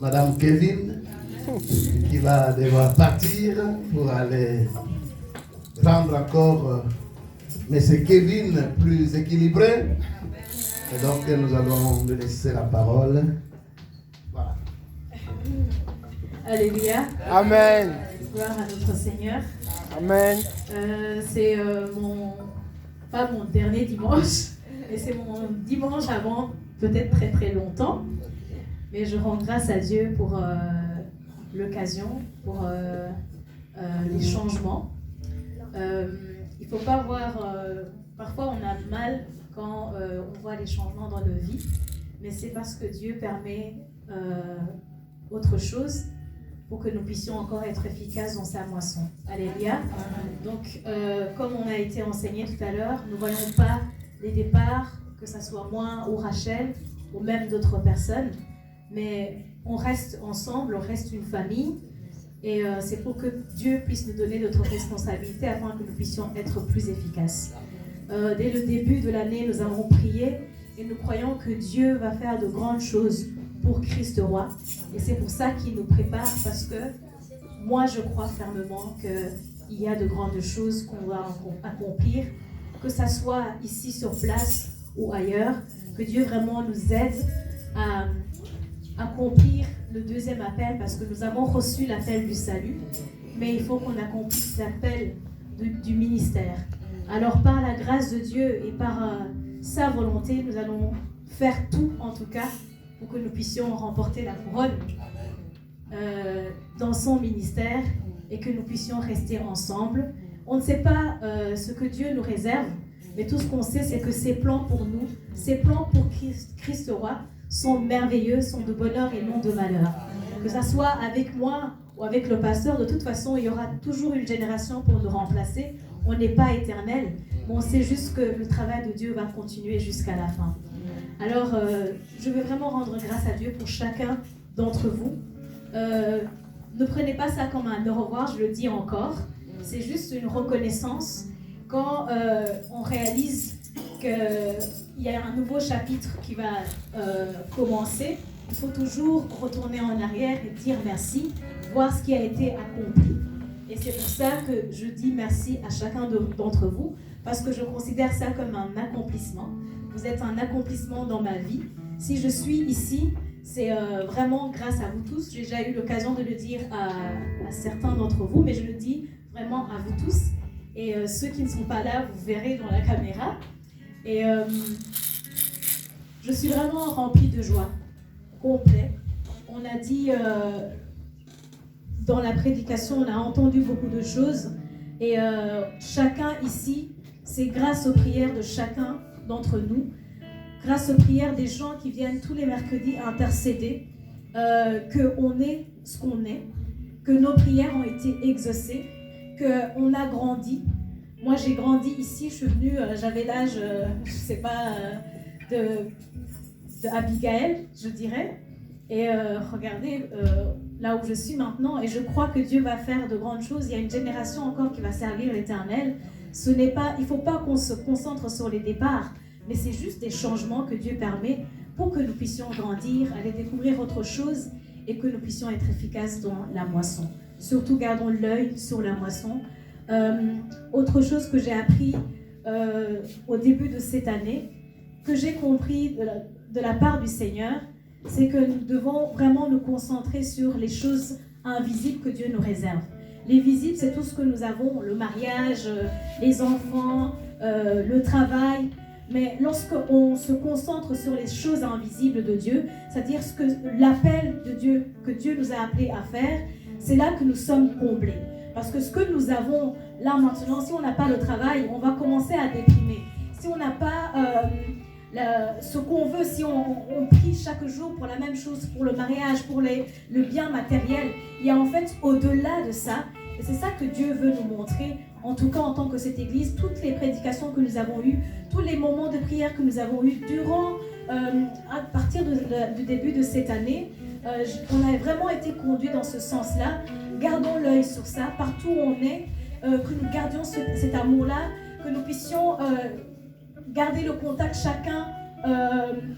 Madame Kevin, qui va devoir partir pour aller prendre encore mais c'est Kevin plus équilibré. Et donc nous allons lui laisser la parole. Voilà. Alléluia. Amen. Gloire à notre Seigneur. Amen. C'est pas mon dernier dimanche, mais c'est mon dimanche avant peut-être très très longtemps. Mais je rends grâce à Dieu pour l'occasion, pour les changements. Il ne faut pas voir, parfois on a mal quand on voit les changements dans nos vies, mais c'est parce que Dieu permet autre chose pour que nous puissions encore être efficaces dans sa moisson. Alléluia. Donc, comme on a été enseigné tout à l'heure, nous ne voyons pas les départs, que ce soit moi ou Rachel, ou même d'autres personnes, mais on reste ensemble, on reste une famille, et c'est pour que Dieu puisse nous donner notre responsabilité afin que nous puissions être plus efficaces. Dès le début de l'année, nous avons prié, et nous croyons que Dieu va faire de grandes choses pour Christ roi. Et c'est pour ça qu'il nous prépare, parce que moi je crois fermement qu'il y a de grandes choses qu'on va accomplir, que ça soit ici sur place ou ailleurs, que Dieu vraiment nous aide à accomplir le deuxième appel, parce que nous avons reçu l'appel du salut, mais il faut qu'on accomplisse l'appel du ministère. Alors par la grâce de Dieu et par sa volonté, nous allons faire tout en tout cas pour que nous puissions remporter la couronne dans son ministère et que nous puissions rester ensemble. On ne sait pas ce que Dieu nous réserve, mais tout ce qu'on sait, c'est que ses plans pour nous, ses plans pour Christ roi, sont merveilleux, sont de bonheur et non de malheur. Que ça soit avec moi ou avec le pasteur, de toute façon, il y aura toujours une génération pour nous remplacer. On n'est pas éternel, mais on sait juste que le travail de Dieu va continuer jusqu'à la fin. Alors, je veux vraiment rendre grâce à Dieu pour chacun d'entre vous. Ne prenez pas ça comme un au revoir, je le dis encore. C'est juste une reconnaissance quand on réalise qu'il y a un nouveau chapitre qui va commencer. Il faut toujours retourner en arrière et dire merci, voir ce qui a été accompli. Et c'est pour ça que je dis merci à chacun d'entre vous, parce que je considère ça comme un accomplissement. Vous êtes un accomplissement dans ma vie. Si je suis ici, c'est vraiment grâce à vous tous. J'ai déjà eu l'occasion de le dire à certains d'entre vous, mais je le dis vraiment à vous tous. Et ceux qui ne sont pas là, vous verrez dans la caméra. Et je suis vraiment remplie de joie, complet. On a dit, dans la prédication, on a entendu beaucoup de choses. Et chacun ici, c'est grâce aux prières de chacun d'entre nous, grâce aux prières des gens qui viennent tous les mercredis intercéder, qu'on est ce qu'on est, que nos prières ont été exaucées, qu'on a grandi. Moi, j'ai grandi ici, je suis venue, j'avais l'âge, je ne sais pas, de Abigail, je dirais. Et regardez là où je suis maintenant, et je crois que Dieu va faire de grandes choses. Il y a une génération encore qui va servir l'Éternel. Il ne faut pas qu'on se concentre sur les départs, mais c'est juste des changements que Dieu permet pour que nous puissions grandir, aller découvrir autre chose et que nous puissions être efficaces dans la moisson. Surtout, gardons l'œil sur la moisson. Autre chose que j'ai appris au début de cette année, que j'ai compris de la part du Seigneur, c'est que nous devons vraiment nous concentrer sur les choses invisibles que Dieu nous réserve. Les visibles, c'est tout ce que nous avons, le mariage, les enfants, le travail. Mais lorsqu'on se concentre sur les choses invisibles de Dieu, c'est-à-dire l'appel de Dieu, que Dieu nous a appelés à faire, c'est là que nous sommes comblés. Parce que ce que nous avons là maintenant, si on n'a pas le travail, on va commencer à déprimer. Si on n'a pas ce qu'on veut, si on prie chaque jour pour la même chose, pour le mariage, pour le bien matériel, il y a en fait au-delà de ça, et c'est ça que Dieu veut nous montrer, en tout cas en tant que cette église, toutes les prédications que nous avons eues, tous les moments de prière que nous avons eus durant, à partir du début de cette année, on a vraiment été conduits dans ce sens-là. Gardons l'œil sur ça, partout où on est, que nous gardions cet amour-là, que nous puissions garder le contact chacun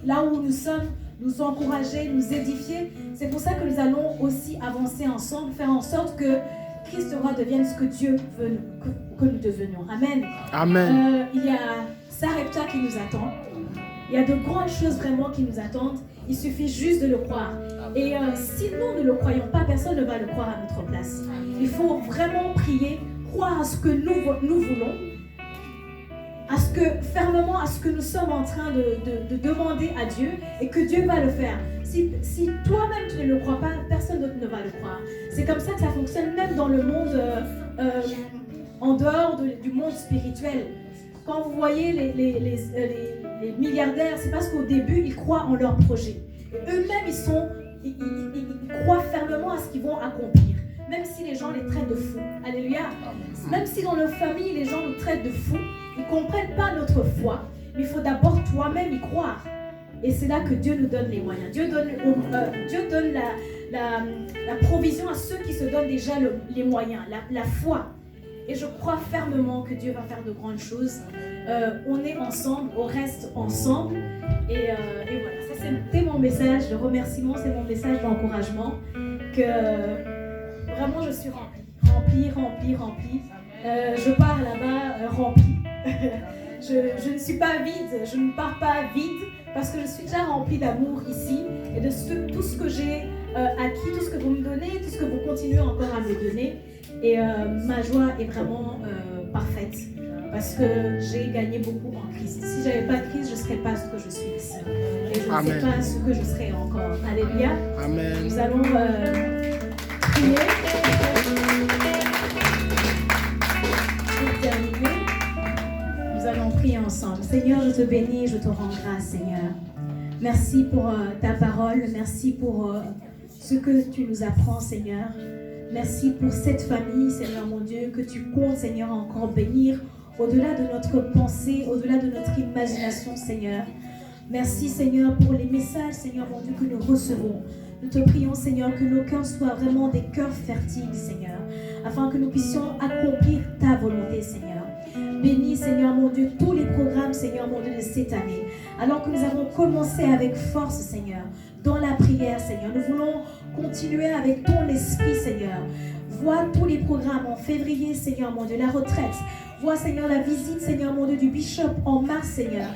là où nous sommes, nous encourager, nous édifier. C'est pour ça que nous allons aussi avancer ensemble, faire en sorte que Christ roi devienne ce que Dieu veut que nous devenions. Amen. Amen. Il y a Sarepta qui nous attend. Il y a de grandes choses vraiment qui nous attendent. Il suffit juste de le croire. Et si nous ne le croyons pas, personne ne va le croire à notre place. Il faut vraiment prier, croire à ce que nous voulons, fermement à ce que nous sommes en train de demander à Dieu, et que Dieu va le faire. Si toi-même tu ne le crois pas, personne d'autre ne va le croire. C'est comme ça que ça fonctionne même dans le monde, en dehors du monde spirituel. Quand vous voyez les milliardaires, c'est parce qu'au début, ils croient en leur projet. Et eux-mêmes, ils croient fermement à ce qu'ils vont accomplir. Même si les gens les traitent de fous. Alléluia. Même si dans nos familles, les gens nous traitent de fous, ils ne comprennent pas notre foi. Mais il faut d'abord toi-même y croire. Et c'est là que Dieu nous donne les moyens. Dieu donne la provision à ceux qui se donnent déjà les moyens, la foi. Et je crois fermement que Dieu va faire de grandes choses. On est ensemble, on reste ensemble. Et voilà, ça c'était mon message de remerciement, c'est mon message d'encouragement. Que vraiment je suis remplie. Je pars là-bas remplie. Je ne suis pas vide, je ne pars pas vide, parce que je suis déjà remplie d'amour ici et de tout ce que j'ai acquis, tout ce que vous me donnez, tout ce que vous continuez encore à me donner. Et ma joie est vraiment parfaite, parce que j'ai gagné beaucoup en Christ. Si je n'avais pas de Christ, je ne serais pas ce que je suis ici. Et je ne sais pas ce que je serais encore. Alléluia. Amen. Nous allons prier. Pour terminer, nous allons prier ensemble. Seigneur, je te bénis, je te rends grâce, Seigneur. Merci pour ta parole, merci pour ce que tu nous apprends, Seigneur. Merci pour cette famille, Seigneur mon Dieu, que tu comptes, Seigneur, encore bénir au-delà de notre pensée, au-delà de notre imagination, Seigneur. Merci, Seigneur, pour les messages, Seigneur mon Dieu, que nous recevons. Nous te prions, Seigneur, que nos cœurs soient vraiment des cœurs fertiles, Seigneur, afin que nous puissions accomplir ta volonté, Seigneur. Bénis, Seigneur mon Dieu, tous les programmes, Seigneur mon Dieu, de cette année. Alors que nous avons commencé avec force, Seigneur, dans la prière, Seigneur. Nous voulons continuer avec ton esprit, Seigneur. Vois tous les programmes en février, Seigneur mon Dieu, la retraite. Vois, Seigneur, la visite, Seigneur mon Dieu, du bishop en mars, Seigneur.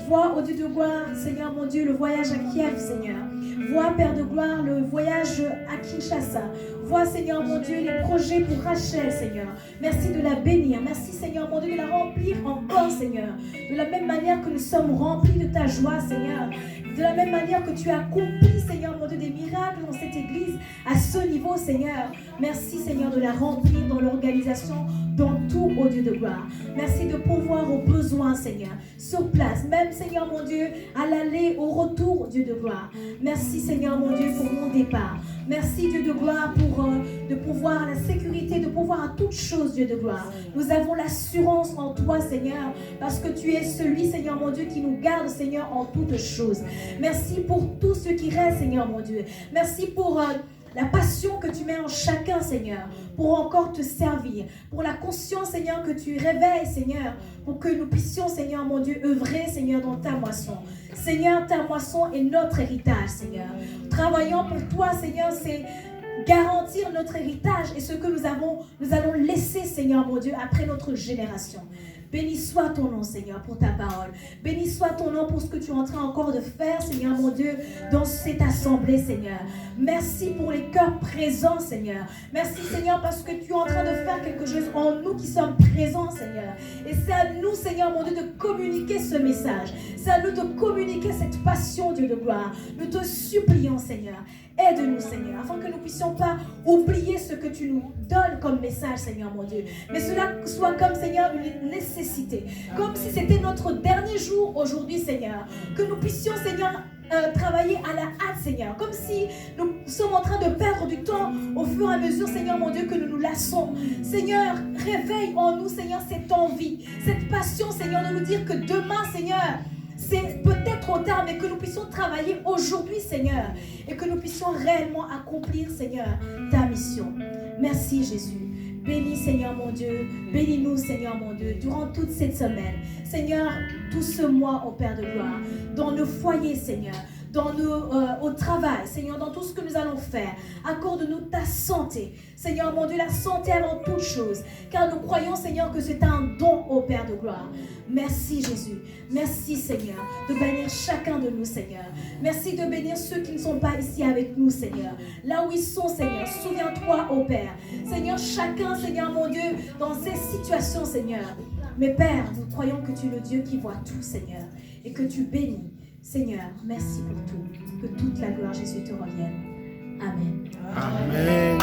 Vois, au Dieu de gloire, Seigneur mon Dieu, le voyage à Kiev, Seigneur. Vois, Père de gloire, le voyage à Kinshasa. Vois, Seigneur mon Dieu, les projets pour Rachel, Seigneur. Merci de la bénir. Merci, Seigneur mon Dieu, de la remplir encore, Seigneur. De la même manière que nous sommes remplis de ta joie, Seigneur. De la même manière que tu as accompli, Seigneur mon Dieu, des miracles dans cette église à ce niveau, Seigneur. Merci, Seigneur, de la remplir dans l'organisation, dans tout, ô Dieu de gloire. Merci de pourvoir aux besoins, Seigneur, sur place. Même, Seigneur mon Dieu, à l'aller, au retour, Dieu de gloire. Merci, Seigneur mon Dieu, pour mon départ. Merci, Dieu de gloire, pour de pouvoir à la sécurité, de pouvoir à toutes choses, Dieu de gloire. Nous avons l'assurance en toi, Seigneur, parce que tu es celui, Seigneur mon Dieu, qui nous garde, Seigneur, en toutes choses. Merci pour tout ce qui reste, Seigneur mon Dieu. Merci pour la passion que tu mets en chacun, Seigneur, pour encore te servir, pour la conscience, Seigneur, que tu réveilles, Seigneur, pour que nous puissions, Seigneur mon Dieu, œuvrer, Seigneur, dans ta moisson. Seigneur, ta moisson est notre héritage, Seigneur. Travaillant pour toi, Seigneur, c'est garantir notre héritage et ce que nous allons laisser, Seigneur mon Dieu, après notre génération. Béni soit ton nom, Seigneur, pour ta parole. Béni soit ton nom pour ce que tu es en train encore de faire, Seigneur mon Dieu, dans cette assemblée, Seigneur. Merci pour les cœurs présents, Seigneur. Merci, Seigneur, parce que tu es en train de faire quelque chose en nous qui sommes présents, Seigneur. Et c'est à nous, Seigneur mon Dieu, de communiquer ce message. C'est à nous de communiquer cette passion, Dieu de gloire. Nous te supplions, Seigneur. Aide-nous, Seigneur, afin que nous ne puissions pas oublier ce que tu nous donnes comme message, Seigneur mon Dieu. Mais cela soit comme, Seigneur, une nécessité. Comme si c'était notre dernier jour aujourd'hui, Seigneur. Que nous puissions, Seigneur, travailler à la hâte, Seigneur. Comme si nous sommes en train de perdre du temps au fur et à mesure, Seigneur mon Dieu, que nous nous lassons. Seigneur, réveille en nous, Seigneur, cette envie, cette passion, Seigneur, de nous dire que demain, Seigneur, c'est peut-être trop tard, mais que nous puissions travailler aujourd'hui, Seigneur, et que nous puissions réellement accomplir, Seigneur, ta mission. Merci, Jésus. Bénis, Seigneur mon Dieu. Bénis-nous, Seigneur mon Dieu, durant toute cette semaine. Seigneur, tout ce mois, ô Père de gloire, dans nos foyers, Seigneur, au travail, Seigneur, dans tout ce que nous allons faire. Accorde-nous ta santé. Seigneur, mon Dieu, la santé avant toute chose. Car nous croyons, Seigneur, que c'est un don au Père de gloire. Merci, Jésus. Merci, Seigneur, de bénir chacun de nous, Seigneur. Merci de bénir ceux qui ne sont pas ici avec nous, Seigneur. Là où ils sont, Seigneur, souviens-toi, ô Père. Seigneur, chacun, Seigneur, mon Dieu, dans ces situations, Seigneur. Mais Père, nous croyons que tu es le Dieu qui voit tout, Seigneur, et que tu bénis. Seigneur, merci pour tout. Que toute la gloire, Jésus, te revienne. Amen. Amen.